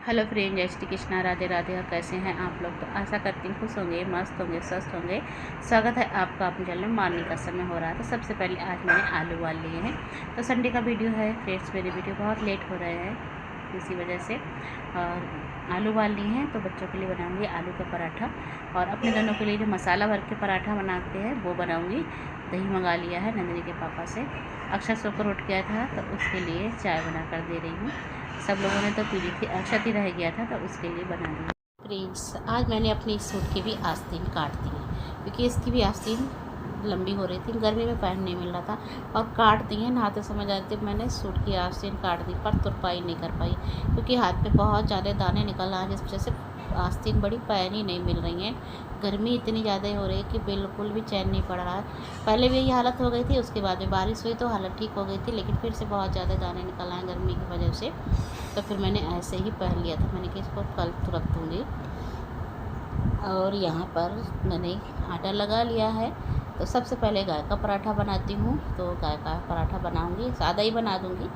Hello friend, जय श्री कृष्णा, राधे राधे। और कैसे हैं आप लोग? तो आशा करती हूँ खुश होंगे, मस्त होंगे, स्वस्थ होंगे। स्वागत है आपका अपने चैनल में। मॉर्निंग का समय हो रहा है तो सबसे पहले आज मैंने आलू उबाल लिए हैं। तो संडे का वीडियो है फ्रेंड्स, मेरे वीडियो बहुत लेट हो रहे हैं इसी वजह से। और आलू उबाल लिए हैं तो बच्चों के लिए बनाऊँगी आलू का पराठा, और अपने दोनों के लिए जो मसाला भर के पराठा बनाते हैं वो बनाऊँगी। दही मंगा लिया है नंदिनी के पापा से। अक्षर सोकर उठ गया था तो उसके लिए चाय बना कर दे रही हूँ। सब लोगों ने तो पी ली थी, अक्षत ही रह गया था तो उसके लिए बना दी। फ्रेंड्स, आज मैंने अपनी इस सूट की भी आस्तीन काट दी है, क्योंकि इसकी भी आस्तीन लंबी हो रही थी, गर्मी में पहन नहीं मिल रहा था, और काट दी है। नहाते समय जाते मैंने सूट की आस्तीन काट दी, पर तुरपाई नहीं कर पाई क्योंकि हाथ पे बहुत ज़्यादा दाने निकल रहे हैं, जिस वजह से आस्तीन बड़ी पहन ही नहीं मिल रही हैं। गर्मी इतनी ज़्यादा हो रही है कि बिल्कुल भी चैन नहीं पड़ रहा है। पहले भी यही हालत हो गई थी, उसके बाद में बारिश हुई तो हालत ठीक हो गई थी, लेकिन फिर से बहुत ज़्यादा दाने निकल आए गर्मी की वजह से। तो फिर मैंने ऐसे ही पहन लिया था, मैंने कि इसको कल तुरंत दूँगी। और यहाँ पर मैंने आटा लगा लिया है। तो सबसे पहले गाय का पराठा बनाती हूँ। तो गाय का पराठा बनाऊँगी, सादा ही बना दूँगी।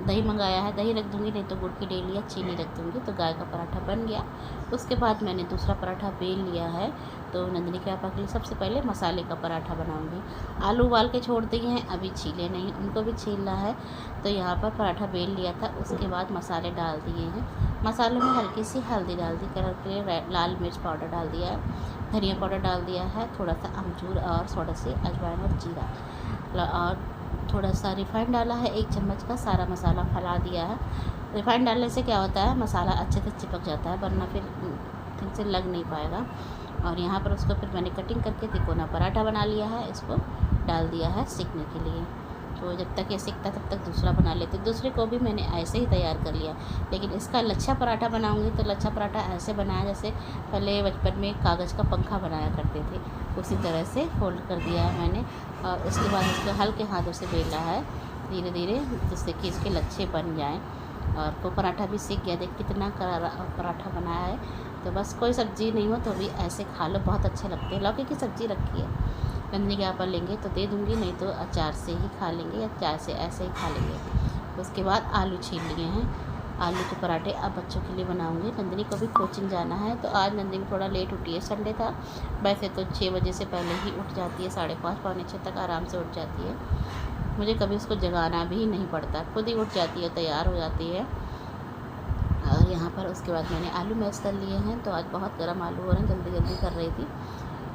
दही मंगाया है, दही रख दूँगी, नहीं तो गुड़ की डेली या चीनी रख दूँगी। तो गाय का पराठा बन गया। उसके बाद मैंने दूसरा पराठा बेल लिया है। तो नंदिनी के पापा के लिए सबसे पहले मसाले का पराठा बनाऊँगी। आलू उबाल के छोड़ दिए हैं, अभी छीले नहीं, उनको भी छीलना है। तो यहाँ पर पराठा बेल लिया था, उसके बाद मसाले डाल दिए हैं। मसालों में हल्की सी हल्दी डाल दी, कलर के लिए लाल मिर्च पाउडर डाल दिया है, धनिया पाउडर डाल दिया है, थोड़ा सा अमचूर और थोड़ा सी अजवाइन और जीरा, और थोड़ा सा रिफाइंड डाला है 1 चम्मच का। सारा मसाला फैला दिया है। रिफाइंड डालने से क्या होता है, मसाला अच्छे से चिपक जाता है, वरना फिर ठीक से लग नहीं पाएगा। और यहाँ पर उसको फिर मैंने कटिंग करके तिकोना पराठा बना लिया है, इसको डाल दिया है सेकने के लिए। तो जब तक ये सीखता तब तक दूसरा बना लेते। दूसरे को भी मैंने ऐसे ही तैयार कर लिया, लेकिन इसका लच्छा पराठा बनाऊंगी तो लच्छा पराठा ऐसे बनाया जैसे पहले बचपन में कागज़ का पंखा बनाया करते थे, उसी तरह से फोल्ड कर दिया है मैंने। और उसके बाद इसको हल्के हाथों से बेला है धीरे धीरे, जिससे कि इसके लच्छे बन जाएँ। और वो पराठा भी सीख गया, देख कितना करारा पराठा बनाया है। तो बस कोई सब्ज़ी नहीं हो तो भी ऐसे खा लो, बहुत अच्छे लगते हैं। लौकी की सब्ज़ी रखी है, नंदिनी के पापा लेंगे तो दे दूँगी, नहीं तो अचार से ही खा लेंगे या चाय से ऐसे ही खा लेंगे। उसके बाद आलू छील लिए हैं। आलू के पराठे अब बच्चों के लिए बनाऊँगी। नंदिनी को भी कोचिंग जाना है, तो आज नंदिनी थोड़ा लेट उठी है, संडे था। वैसे तो 6 बजे से पहले ही उठ जाती है, 5:30 पौने 6 तक आराम से उठ जाती है। मुझे कभी उसको जगाना भी नहीं पड़ता, खुद ही उठ जाती है, तैयार हो जाती है। और यहाँ पर उसके बाद मैंने आलू मैश कर लिए हैं। तो आज बहुत गर्म आलू हो रहे हैं, जल्दी जल्दी कर रही थी।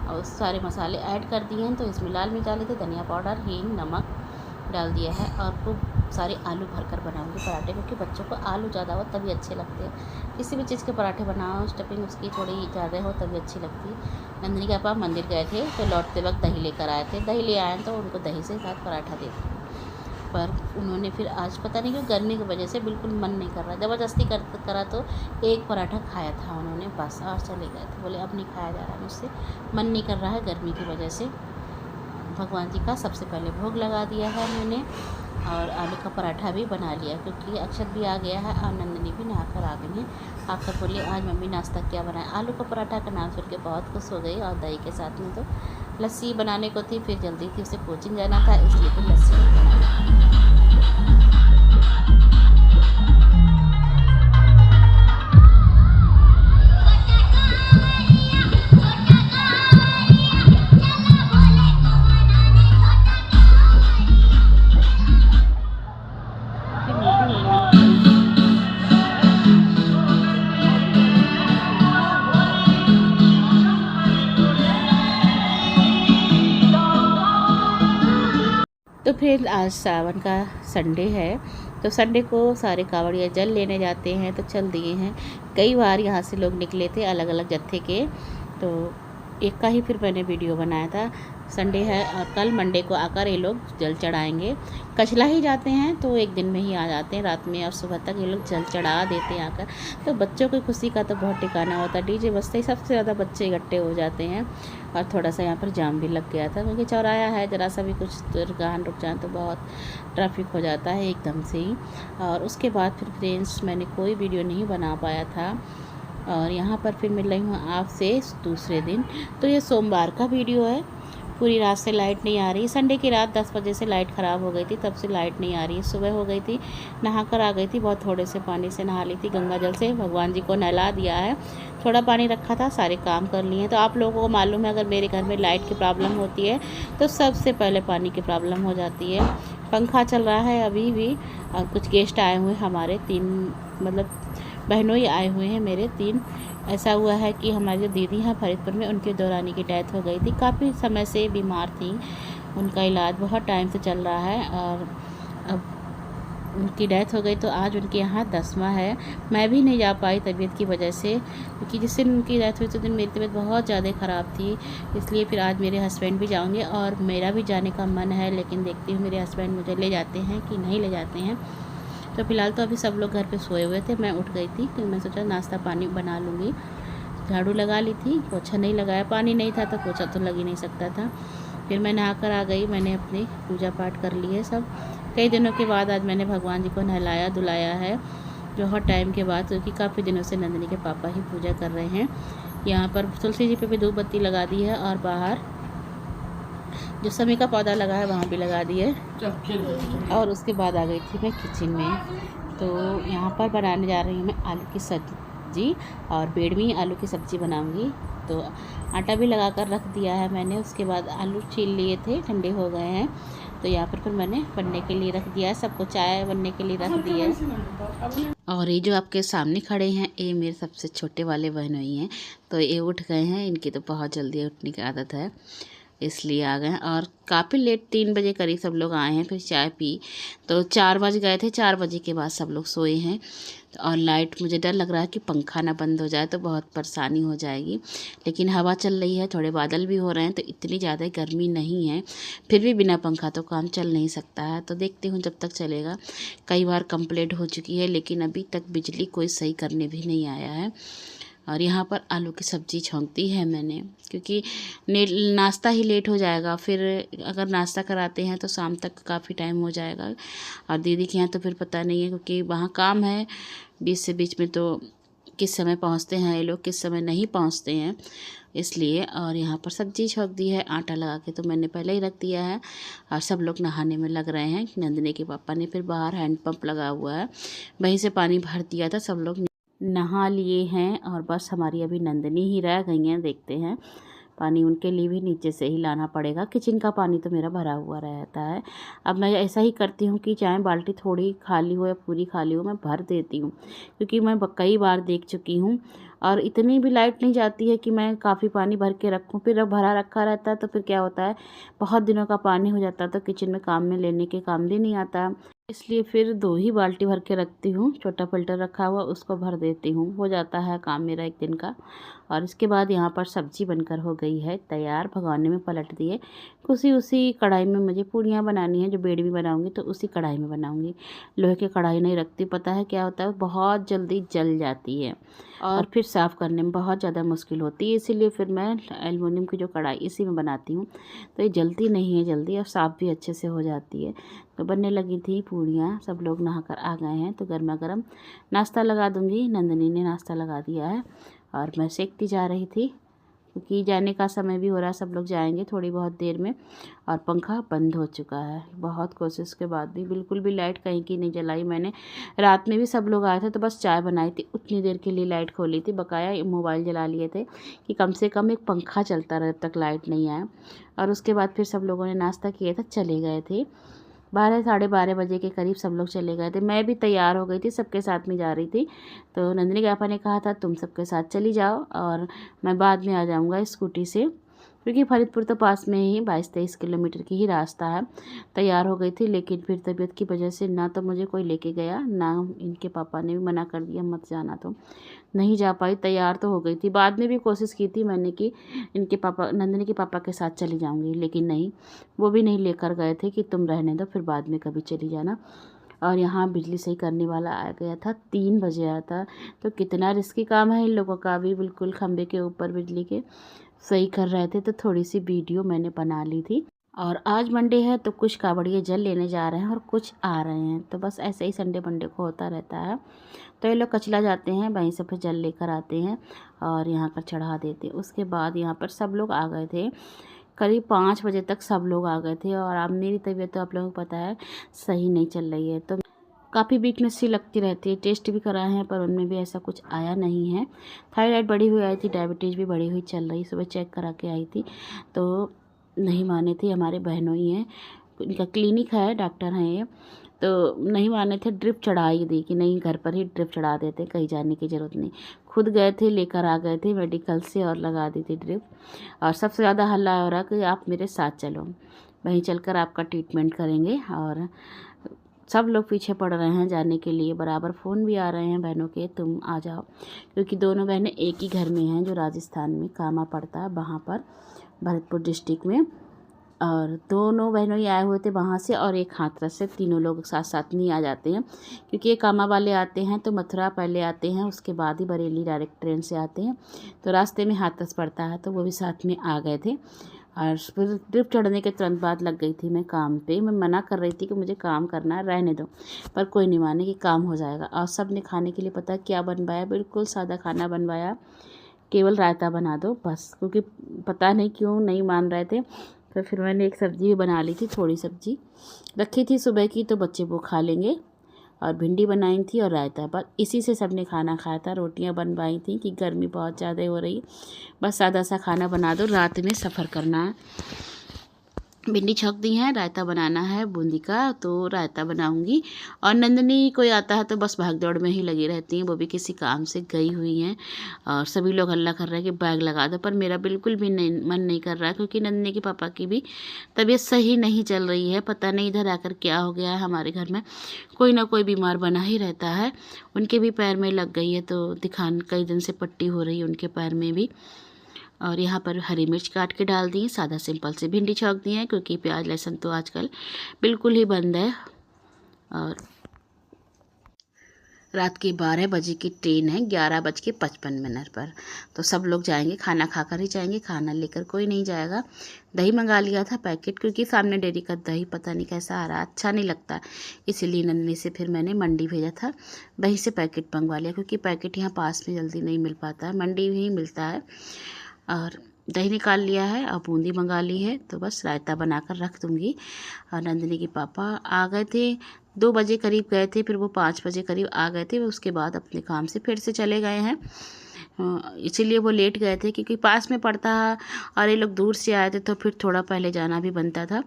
और सारे मसाले ऐड कर दिए हैं। तो इसमें लाल मिर्च डाले थे, धनिया पाउडर, हींग, नमक डाल दिया है। और खूब सारे आलू भरकर बनाऊंगी पराठे, क्योंकि बच्चों को आलू ज़्यादा हो तभी अच्छे लगते हैं। किसी भी चीज़ के पराठे बनाओ, स्टफिंग उसकी थोड़ी ज़्यादा हो तभी अच्छी लगती है। नंदिनी के पापा मंदिर गए थे तो लौटते वक्त दही लेकर आए थे, दही ले आए तो उनको दही से साथ पराठा दे दिया। पर उन्होंने फिर आज पता नहीं क्यों गर्मी की वजह से बिल्कुल मन नहीं कर रहा, ज़बरदस्ती करा तो एक पराठा खाया था उन्होंने, बस, और चले गए थे। बोले अब नहीं खाया जा रहा मुझसे, मन नहीं कर रहा है गर्मी की वजह से। भगवान जी का सबसे पहले भोग लगा दिया है मैंने, और आलू का पराठा भी बना लिया, क्योंकि अक्षत भी आ गया है और नंदिनी भी नहाकर आ गई हैं। आप सब बोलिए आज मम्मी नाश्ता क्या बनाया। आलू का पराठा का नाम सुन के बहुत खुश हो गई। और दही के साथ में तो लस्सी बनाने को थी, फिर जल्दी थी, उसे कोचिंग जाना था, इसलिए फिर लस्सी बनाई। तो फिर आज सावन का संडे है, तो संडे को सारे कांवड़िया जल लेने जाते हैं, तो चल दिए हैं। कई बार यहाँ से लोग निकले थे अलग अलग जत्थे के, तो एक का ही फिर मैंने वीडियो बनाया था। संडे है और कल मंडे को आकर ये लोग जल चढ़ाएंगे। कचला ही जाते हैं तो एक दिन में ही आ जाते हैं रात में, और सुबह तक ये लोग जल चढ़ा देते हैं आकर। तो बच्चों की खुशी का तो बहुत ठिकाना होता है, डीजे बजते ही सबसे ज़्यादा बच्चे इकट्ठे हो जाते हैं। और थोड़ा सा यहाँ पर जाम भी लग गया था, क्योंकि चौराया है, ज़रा सा भी कुछ दुर्घटना रुक जाए तो बहुत ट्रैफिक हो जाता है एकदम से ही। और उसके बाद फिर फ्रेंड्स मैंने कोई वीडियो नहीं बना पाया था। और यहाँ पर फिर मिल रही हूँ आपसे दूसरे दिन। तो ये सोमवार का वीडियो है, पूरी रात से लाइट नहीं आ रही। संडे की रात 10 बजे से लाइट ख़राब हो गई थी, तब से लाइट नहीं आ रही है। सुबह हो गई थी, नहा कर आ गई थी, बहुत थोड़े से पानी से नहा ली थी, गंगा जल से भगवान जी को नहला दिया है। थोड़ा पानी रखा था, सारे काम कर लिए। तो आप लोगों को मालूम है, अगर मेरे घर में लाइट की प्रॉब्लम होती है तो सबसे पहले पानी की प्रॉब्लम हो जाती है। पंखा चल रहा है अभी भी, और कुछ गेस्ट आए हुए हैं हमारे, 3 मतलब बहनों ही आए हुए हैं मेरे 3। ऐसा हुआ है कि हमारी जो दीदी हैं फरीदपुर में, उनकी दौरानी की डेथ हो गई थी। काफ़ी समय से बीमार थी, उनका इलाज बहुत टाइम से चल रहा है और अब उनकी डेथ हो गई। तो आज उनके यहाँ 10वां है। मैं भी नहीं जा पाई तबीयत की वजह से, क्योंकि जिस दिन उनकी डेथ हुई उस दिन मेरी तबीयत बहुत ज़्यादा ख़राब थी। इसलिए फिर आज मेरे हस्बैंड भी जाएंगे और मेरा भी जाने का मन है, लेकिन देखती हूँ मेरे हस्बैंड मुझे ले जाते हैं कि नहीं ले जाते हैं। तो फ़िलहाल तो अभी सब लोग घर पे सोए हुए थे, मैं उठ गई थी, तो मैं सोचा नाश्ता पानी बना लूँगी। झाड़ू लगा ली थी, पोछा नहीं लगाया, पानी नहीं था तो पोछा तो लग ही नहीं सकता था। फिर मैं नहा कर आ गई, मैंने अपनी पूजा पाठ कर ली है सब। कई दिनों के बाद आज मैंने भगवान जी को नहलाया धुलाया है, बहुत टाइम के बाद, क्योंकि काफ़ी दिनों से नंदिनी के पापा ही पूजा कर रहे हैं। यहाँ पर तुलसी जी पे भी धूप बत्ती लगा दी है, और बाहर जो समी का पौधा लगा है वहाँ भी लगा दिए। और उसके बाद आ गई थी मैं किचन में। तो यहाँ पर बनाने जा रही हूँ मैं आलू की सब्जी, और बेडमी आलू की सब्ज़ी बनाऊँगी। तो आटा भी लगा कर रख दिया है मैंने। उसके बाद आलू छील लिए थे, ठंडे हो गए हैं, तो यहाँ पर फिर मैंने बनने के लिए रख दिया है, सबको चाय बनने के लिए रख दिया है। और ये जो आपके सामने खड़े हैं, ये मेरे सबसे छोटे वाले बहनोई हैं। तो ये उठ गए हैं, इनकी तो बहुत जल्दी उठने की आदत है, इसलिए आ गए हैं। और काफ़ी लेट 3 बजे करीब सब लोग आए हैं, फिर चाय पी तो 4 बज गए थे। 4 बजे के बाद सब लोग सोए हैं। और लाइट, मुझे डर लग रहा है कि पंखा ना बंद हो जाए तो बहुत परेशानी हो जाएगी, लेकिन हवा चल रही है, थोड़े बादल भी हो रहे हैं, तो इतनी ज़्यादा गर्मी नहीं है। फिर भी बिना पंखा तो काम चल नहीं सकता है, तो देखती हूँ जब तक चलेगा। कई बार कंप्लेंट हो चुकी है, लेकिन अभी तक बिजली कोई सही करने भी नहीं आया है। और यहाँ पर आलू की सब्ज़ी छौंक दी है मैंने, क्योंकि नाश्ता ही लेट हो जाएगा। फिर अगर नाश्ता कराते हैं तो शाम तक काफ़ी टाइम हो जाएगा, और दीदी के यहाँ तो फिर पता नहीं है, क्योंकि वहाँ काम है बीच से बीच में, तो किस समय पहुँचते हैं ये लोग, किस समय नहीं पहुँचते हैं, इसलिए। और यहाँ पर सब्ज़ी छौंक दी है आटा लगा के, तो मैंने पहले ही रख दिया है। और सब लोग नहाने में लग रहे हैं। नंदिनी के पापा ने फिर बाहर हैंडपम्प लगा हुआ है, वहीं से पानी भर दिया था, सब लोग नहा लिए हैं। और बस हमारी अभी नंदिनी ही रह गई हैं, देखते हैं। पानी उनके लिए भी नीचे से ही लाना पड़ेगा, किचन का पानी तो मेरा भरा हुआ रहता है। अब मैं ऐसा ही करती हूँ कि चाहे बाल्टी थोड़ी खाली हो या पूरी खाली हो, मैं भर देती हूँ, क्योंकि मैं कई बार देख चुकी हूँ। और इतनी भी लाइट नहीं जाती है कि मैं काफ़ी पानी भर के रखूँ, फिर अब भरा रखा रहता है तो फिर क्या होता है, बहुत दिनों का पानी हो जाता है, तो किचन में काम में लेने के काम भी नहीं आता। इसलिए फिर 2 ही बाल्टी भर के रखती हूँ, छोटा फ़िल्टर रखा हुआ उसको भर देती हूँ, हो जाता है काम मेरा एक दिन का। और इसके बाद यहाँ पर सब्ज़ी बनकर हो गई है तैयार, भगोने में पलट दिए। उसी कढ़ाई में मुझे पूड़ियाँ बनानी है, जो बेडमी बनाऊँगी तो उसी कढ़ाई में बनाऊँगी। लोहे की कढ़ाई नहीं रखती, पता है क्या होता है, बहुत जल्दी जल जाती है और फिर साफ़ करने में बहुत ज़्यादा मुश्किल होती है। इसीलिए फिर मैं एल्युमिनियम की जो कढ़ाई, इसी में बनाती हूँ, तो ये जलती नहीं है जल्दी, और साफ़ भी अच्छे से हो जाती है। तो बनने लगी थी पूड़ियाँ, सब लोग नहाकर आ गए हैं, तो गर्मा गर्म नाश्ता लगा दूँगी। नंदिनी ने नाश्ता लगा दिया है और मैं सेकती जा रही थी, क्योंकि जाने का समय भी हो रहा है, सब लोग जाएंगे थोड़ी बहुत देर में। और पंखा बंद हो चुका है, बहुत कोशिश के बाद भी बिल्कुल भी लाइट कहीं की नहीं जलाई मैंने। रात में भी सब लोग आए थे तो बस चाय बनाई थी, उतनी देर के लिए लाइट खोली थी, बकाया मोबाइल जला लिए थे कि कम से कम एक पंखा चलता रहे जब तक लाइट नहीं आया। और उसके बाद फिर सब लोगों ने नाश्ता किया था, चले गए थे। 12 साढ़े 12 बजे के करीब सब लोग चले गए थे। मैं भी तैयार हो गई थी, सबके साथ में जा रही थी। तो नंदिनी के पापा ने कहा था तुम सबके साथ चली जाओ और मैं बाद में आ जाऊँगा स्कूटी से, क्योंकि फरीदपुर तो पास में ही 22-23 किलोमीटर की ही रास्ता है। तैयार हो गई थी, लेकिन फिर तबीयत की वजह से ना तो मुझे कोई लेके गया, ना इनके पापा ने भी मना कर दिया मत जाना, तो नहीं जा पाई। तैयार तो हो गई थी, बाद में भी कोशिश की थी मैंने कि इनके पापा, नंदिनी के पापा के साथ चली जाऊंगी, लेकिन नहीं, वो भी नहीं लेकर गए थे कि तुम रहने दो, फिर बाद में कभी चली जाना। और यहाँ बिजली सही करने वाला आ गया था, 3 बजे आया था। तो कितना रिस्की काम है इन लोगों का भी, बिल्कुल खंबे के ऊपर बिजली के सही कर रहे थे, तो थोड़ी सी वीडियो मैंने बना ली थी। और आज मंडे है तो कुछ कावड़िए जल लेने जा रहे हैं और कुछ आ रहे हैं, तो बस ऐसे ही संडे मंडे को होता रहता है। तो ये लोग कचला जाते हैं, वहीं से फिर जल लेकर आते हैं और यहाँ पर चढ़ा देते हैं। उसके बाद यहाँ पर सब लोग आ गए थे करीब 5 बजे तक सब लोग आ गए थे। और अब मेरी तबीयत तो आप लोगों को पता है सही नहीं चल रही है, तो काफ़ी वीकनेस सी लगती रहती है। टेस्ट भी कराए हैं पर उनमें भी ऐसा कुछ आया नहीं है। थायराइड बढ़ी हुई आई थी, डायबिटीज़ भी बढ़ी हुई चल रही। सुबह चेक करा के आई थी तो नहीं माने थे। हमारे बहनों ही हैं, इनका क्लिनिक है, डॉक्टर हैं ये, तो नहीं माने थे। ड्रिप चढ़ा ही दी कि नहीं घर पर ही ड्रिप चढ़ा देते, कहीं जाने की ज़रूरत नहीं। खुद गए थे, लेकर आ गए थे मेडिकल से और लगा दी थी ड्रिप। और सबसे ज़्यादा हल्ला हो रहा कि आप मेरे साथ चलो, वहीं चलकर आपका ट्रीटमेंट करेंगे। और सब लोग पीछे पड़ रहे हैं जाने के लिए। बराबर फ़ोन भी आ रहे हैं बहनों के, तुम आ जाओ, क्योंकि दोनों बहनें एक ही घर में हैं जो राजस्थान में कामा पड़ता है, वहाँ पर भरतपुर डिस्ट्रिक्ट में। और दोनों बहनों ही आए हुए थे वहाँ से, और एक हाथरस से। तीनों लोग साथ साथ नहीं आ जाते हैं, क्योंकि ये कामा वाले आते हैं तो मथुरा पहले आते हैं, उसके बाद ही बरेली डायरेक्ट ट्रेन से आते हैं। तो रास्ते में हाथरस पड़ता है, तो वो भी साथ में आ गए थे। और फिर ड्रिप चढ़ने के तुरंत बाद लग गई थी मैं काम पे। मैं मना कर रही थी कि मुझे काम करना है, रहने दो, पर कोई नहीं माने कि काम हो जाएगा। और सब ने खाने के लिए पता क्या बनवाया, बिल्कुल सादा खाना बनवाया, केवल रायता बना दो बस, क्योंकि पता नहीं क्यों नहीं मान रहे थे। तो फिर मैंने एक सब्ज़ी भी बना ली थी, थोड़ी सब्ज़ी रखी थी सुबह की, तो बच्चे वो खा लेंगे। और भिंडी बनाई थी और रायता, बस इसी से सबने खाना खाया था। रोटियां बनवाई थी कि गर्मी बहुत ज़्यादा हो रही, बस सादा सा खाना बना दो, रात में सफ़र करना है। भिंडी छौंक दी है, रायता बनाना है बूंदी का, तो रायता बनाऊंगी। और नंदनी कोई आता है तो बस भाग दौड़ में ही लगी रहती हैं, वो भी किसी काम से गई हुई हैं। और सभी लोग हल्ला कर रहे हैं कि बैग लगा दो, पर मेरा बिल्कुल भी नहीं मन नहीं कर रहा है, क्योंकि नंदनी के पापा की भी तबीयत सही नहीं चल रही है। पता नहीं इधर आकर क्या हो गया है। हमारे घर में कोई ना कोई बीमार बना ही रहता है। उनके भी पैर में लग गई है, तो दिखान कई दिन से पट्टी हो रही है उनके पैर में भी। और यहाँ पर हरी मिर्च काट के डाल दी, सादा सिंपल से भिंडी छौंक दी है, क्योंकि प्याज लहसुन तो आजकल बिल्कुल ही बंद है। और रात के 12 बजे की ट्रेन है, 11:55 पर। तो सब लोग जाएंगे, खाना खाकर ही जाएंगे, खाना लेकर कोई नहीं जाएगा। दही मंगा लिया था पैकेट, क्योंकि सामने डेयरी का दही पता नहीं कैसा आ रहा, अच्छा नहीं लगता, इसीलिए नन्ही से फिर मैंने मंडी भेजा था, वहीं से पैकेट मंगवा लिया, क्योंकि पैकेट यहाँ पास में जल्दी नहीं मिल पाता है, मंडी में ही मिलता है। और दही निकाल लिया है और बूंदी मंगा ली है, तो बस रायता बनाकर रख दूँगी। और नंदिनी के पापा आ गए थे, 2 बजे करीब गए थे, फिर वो 5 बजे करीब आ गए थे। उसके बाद अपने काम से फिर से चले गए हैं, इसीलिए वो लेट गए थे, क्योंकि पास में पड़ता है और ये लोग दूर से आए थे, तो फिर थोड़ा पहले जाना भी बनता था।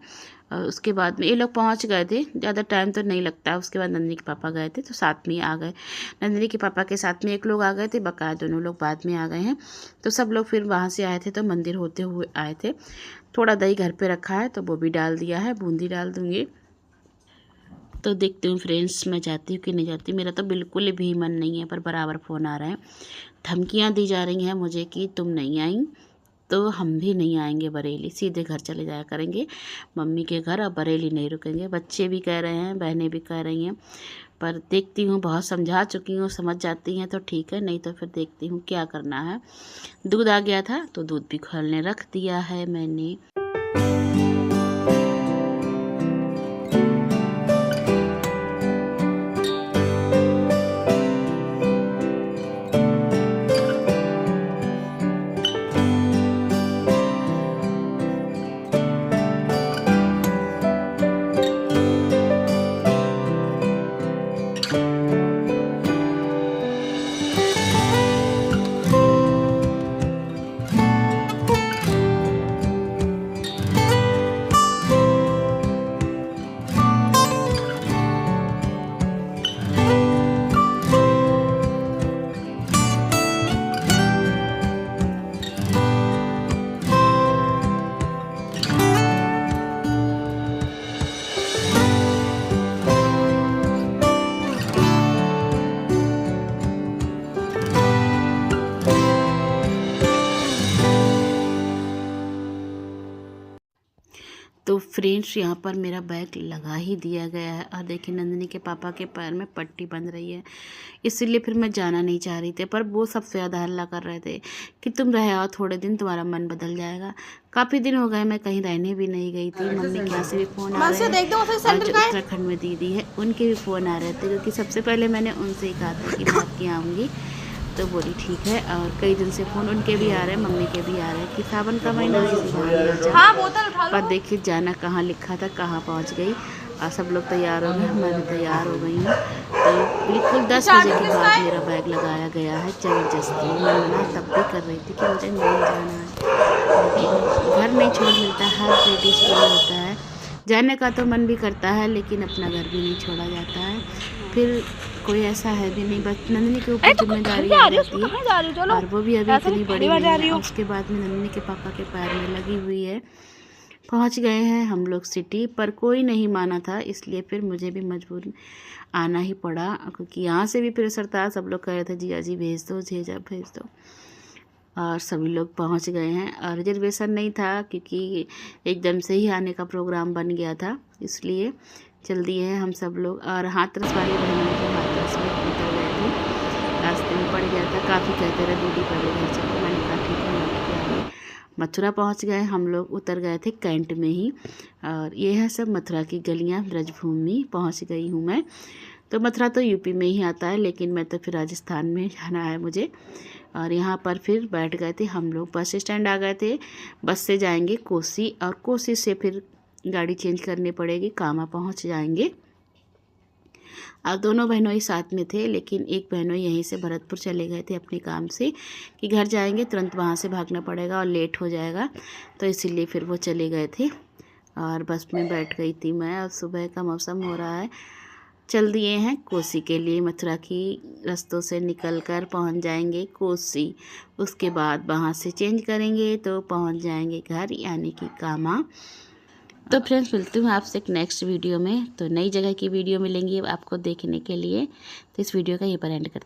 उसके बाद में ये लोग पहुंच गए थे, ज़्यादा टाइम तो नहीं लगता। उसके बाद नंदिनी के पापा गए थे, तो साथ में ही आ गए। नंदिनी के पापा के साथ में एक लोग आ गए थे, बकाया दोनों लोग बाद में आ गए हैं। तो सब लोग फिर वहाँ से आए थे, तो मंदिर होते हुए आए थे। थोड़ा दही घर पे रखा है, तो वो भी डाल दिया है, बूंदी डाल दूँगी। तो देखती हूँ फ्रेंड्स, मैं जाती हूँ कि नहीं जाती। मेरा तो बिल्कुल भी मन नहीं है, पर बराबर फ़ोन आ रहे हैं, धमकियाँ दी जा रही हैं मुझे कि तुम नहीं आई तो हम भी नहीं आएंगे बरेली, सीधे घर चले जाया करेंगे मम्मी के घर, अब बरेली नहीं रुकेंगे। बच्चे भी कह रहे हैं, बहनें भी कह रही हैं, पर देखती हूँ, बहुत समझा चुकी हूँ, समझ जाती हैं तो ठीक है, नहीं तो फिर देखती हूँ क्या करना है। दूध आ गया था तो दूध भी खोलने रख दिया है मैंने। तो फ्रेंड्स, यहाँ पर मेरा बैग लगा ही दिया गया है। और देखिए नंदिनी के पापा के पैर में पट्टी बंध रही है, इसलिए फिर मैं जाना नहीं चाह रही थी। पर वो सबसे ज़्यादा हल्ला कर रहे थे कि तुम रह आओ थोड़े दिन, तुम्हारा मन बदल जाएगा। काफ़ी दिन हो गए मैं कहीं रहने भी नहीं गई थी। मम्मी के यहाँ से भी फ़ोन आ रहे हैं, और जो उत्तराखंड में दीदी है उनके भी फ़ोन आ रहे थे, क्योंकि सबसे पहले मैंने उनसे ही कहा था कि मैं आपके यहाँ आऊँगी। तो बोली ठीक है। और कई दिन से फ़ोन उनके भी आ रहे हैं, मम्मी के भी आ रहे हैं कि सावन का महीना है, पर देखिए जाना कहाँ लिखा था, कहाँ पहुँच गई। और सब लोग तैयार हो गए, मैं भी तैयार हो गई हूँ। तो बिल्कुल 10 बजे के बाद मेरा बैग लगाया गया है ज़बरदस्ती। मैं मना तब भी कर रही थी कि मुझे नहीं जाना है, लेकिन घर नहीं छोड़ मिलता, हर लेडीज़ को होता है जाने का। तो मन भी करता है, लेकिन अपना घर भी नहीं छोड़ा जाता है। फिर कोई ऐसा है भी नहीं, बस नंदिनी के ऊपर जिम्मेदारी आ जाती है, और वो भी अभी इतनी बड़ी नहीं है। उसके बाद में नंदिनी के पापा के पैर में लगी हुई है। पहुंच गए हैं हम लोग सिटी, पर कोई नहीं माना था, इसलिए फिर मुझे भी मजबूर आना ही पड़ा, क्योंकि यहाँ से भी प्रेशर था। सब लोग कह रहे थे जिया जी भेज दो, जीजा भेज दो। और सभी लोग पहुंच गए हैं। और रिजर्वेशन नहीं था, क्योंकि एकदम से ही आने का प्रोग्राम बन गया था, इसलिए चल दिए हैं हम सब लोग। और हाथरस वाली बहनों को हाथरस में उतर गए थे, रास्ते में पड़ गया था। काफ़ी कहते रहे दीदी पहले घर चलो, मैंने कहा ठीक है लौट के आइए। मथुरा पहुंच गए हम लोग, उतर गए थे कैंट में ही। और ये है सब मथुरा की गलियां, ब्रजभूमि पहुंच गई हूँ मैं। तो मथुरा तो यूपी में ही आता है, लेकिन मैं तो फिर राजस्थान में जाना है मुझे। और यहाँ पर फिर बैठ गए थे हम लोग, बस स्टैंड आ गए थे। बस से जाएंगे कोसी, और कोसी से फिर गाड़ी चेंज करनी पड़ेगी, कामा पहुँच जाएंगे। और दोनों बहनों साथ में थे, लेकिन एक बहनों यहीं से भरतपुर चले गए थे अपने काम से, कि घर जाएंगे तुरंत वहाँ से भागना पड़ेगा और लेट हो जाएगा, तो इसीलिए फिर वो चले गए थे। और बस में बैठ गई थी मैं। और सुबह का मौसम हो रहा है, चल दिए हैं कोसी के लिए। मथुरा की रास्तों से निकलकर पहुंच जाएंगे कोसी। उसके बाद वहाँ से चेंज करेंगे तो पहुंच जाएंगे घर, यानी कि कामा। तो फ्रेंड्स मिलती हूँ आपसे एक नेक्स्ट वीडियो में। तो नई जगह की वीडियो मिलेंगी आपको देखने के लिए। तो इस वीडियो का ये पर एंड करते हैं।